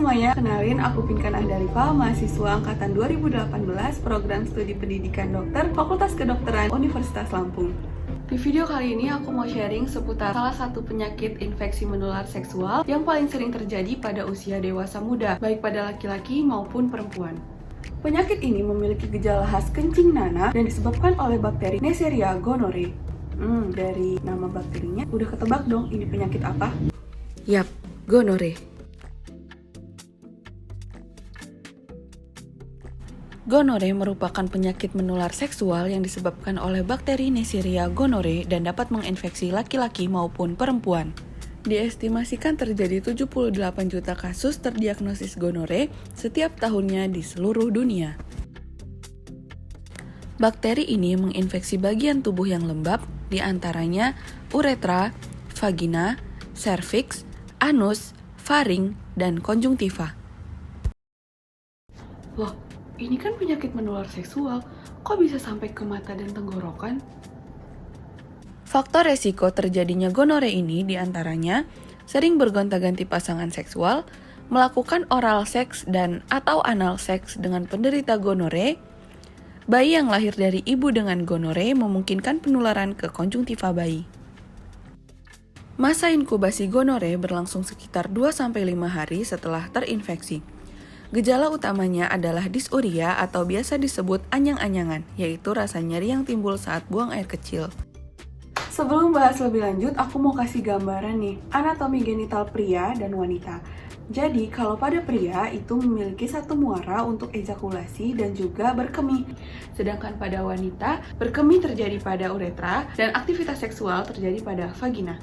semuanya, kenalin aku Pinkan Andarifa, mahasiswa angkatan 2018 Program Studi Pendidikan Dokter Fakultas Kedokteran Universitas Lampung. Di video kali ini aku mau sharing seputar salah satu penyakit infeksi menular seksual yang paling sering terjadi pada usia dewasa muda, baik pada laki-laki maupun perempuan. Penyakit ini memiliki gejala khas kencing nanah dan disebabkan oleh bakteri Neisseria gonorrhoeae. Dari nama bakterinya udah ketebak dong ini penyakit apa? Yap, gonorrhea. Gonorrhea merupakan penyakit menular seksual yang disebabkan oleh bakteri Neisseria gonorrhoeae dan dapat menginfeksi laki-laki maupun perempuan. Diestimasikan terjadi 78 juta kasus terdiagnosis gonorrhea setiap tahunnya di seluruh dunia. Bakteri ini menginfeksi bagian tubuh yang lembab, di antaranya uretra, vagina, serviks, anus, faring, dan konjungtiva. Loh, ini kan penyakit menular seksual, kok bisa sampai ke mata dan tenggorokan? Faktor resiko terjadinya gonorrhea ini diantaranya sering bergonta-ganti pasangan seksual, melakukan oral seks dan atau anal seks dengan penderita gonorrhea, bayi yang lahir dari ibu dengan gonorrhea memungkinkan penularan ke konjungtiva bayi. Masa inkubasi gonorrhea berlangsung sekitar 2-5 hari setelah terinfeksi. Gejala utamanya adalah dysuria atau biasa disebut anyang-anyangan, yaitu rasa nyeri yang timbul saat buang air kecil. Sebelum bahas lebih lanjut, aku mau kasih gambaran nih, anatomi genital pria dan wanita. Jadi, kalau pada pria itu memiliki satu muara untuk ejakulasi dan juga berkemih. Sedangkan pada wanita, berkemih terjadi pada uretra dan aktivitas seksual terjadi pada vagina.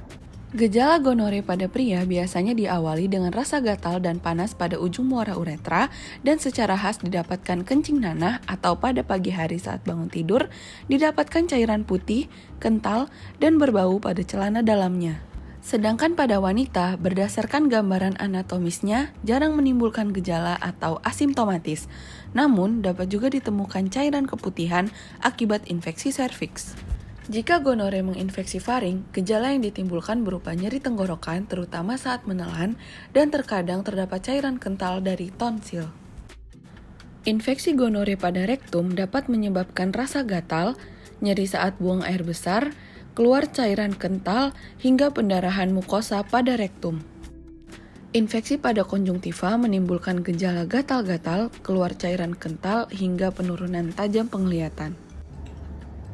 Gejala gonorrhea pada pria biasanya diawali dengan rasa gatal dan panas pada ujung muara uretra dan secara khas didapatkan kencing nanah atau pada pagi hari saat bangun tidur didapatkan cairan putih, kental, dan berbau pada celana dalamnya. Sedangkan pada wanita, berdasarkan gambaran anatomisnya, jarang menimbulkan gejala atau asimptomatis, namun dapat juga ditemukan cairan keputihan akibat infeksi serviks. Jika gonorrhea menginfeksi faring, gejala yang ditimbulkan berupa nyeri tenggorokan terutama saat menelan dan terkadang terdapat cairan kental dari tonsil. Infeksi gonorrhea pada rektum dapat menyebabkan rasa gatal, nyeri saat buang air besar, keluar cairan kental, hingga pendarahan mukosa pada rektum. Infeksi pada konjungtiva menimbulkan gejala gatal-gatal, keluar cairan kental, hingga penurunan tajam penglihatan.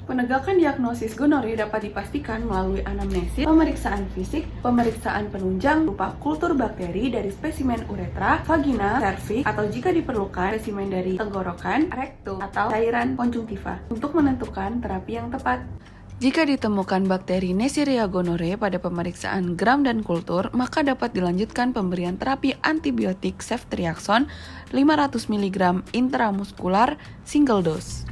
Penegakan diagnosis gonorrhea dapat dipastikan melalui anamnesis, pemeriksaan fisik, pemeriksaan penunjang berupa kultur bakteri dari spesimen uretra, vagina, serviks, atau jika diperlukan spesimen dari tenggorokan, rektum, atau cairan konjungtiva untuk menentukan terapi yang tepat. Jika ditemukan bakteri Neisseria gonorrhoeae pada pemeriksaan gram dan kultur, maka dapat dilanjutkan pemberian terapi antibiotik ceftriaxone 500 mg intramuskular single dose.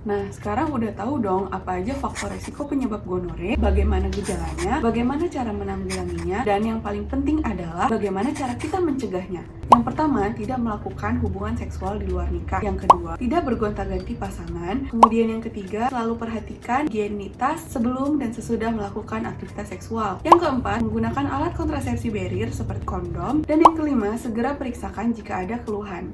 Nah, sekarang udah tahu dong apa aja faktor resiko penyebab gonorrhea, bagaimana gejalanya, bagaimana cara menanggulanginya, dan yang paling penting adalah bagaimana cara kita mencegahnya. Yang pertama, tidak melakukan hubungan seksual di luar nikah. Yang kedua, tidak bergonta-ganti pasangan. Kemudian yang ketiga, selalu perhatikan higienitas sebelum dan sesudah melakukan aktivitas seksual. Yang keempat, menggunakan alat kontrasepsi barrier seperti kondom. Dan yang kelima, segera periksakan jika ada keluhan.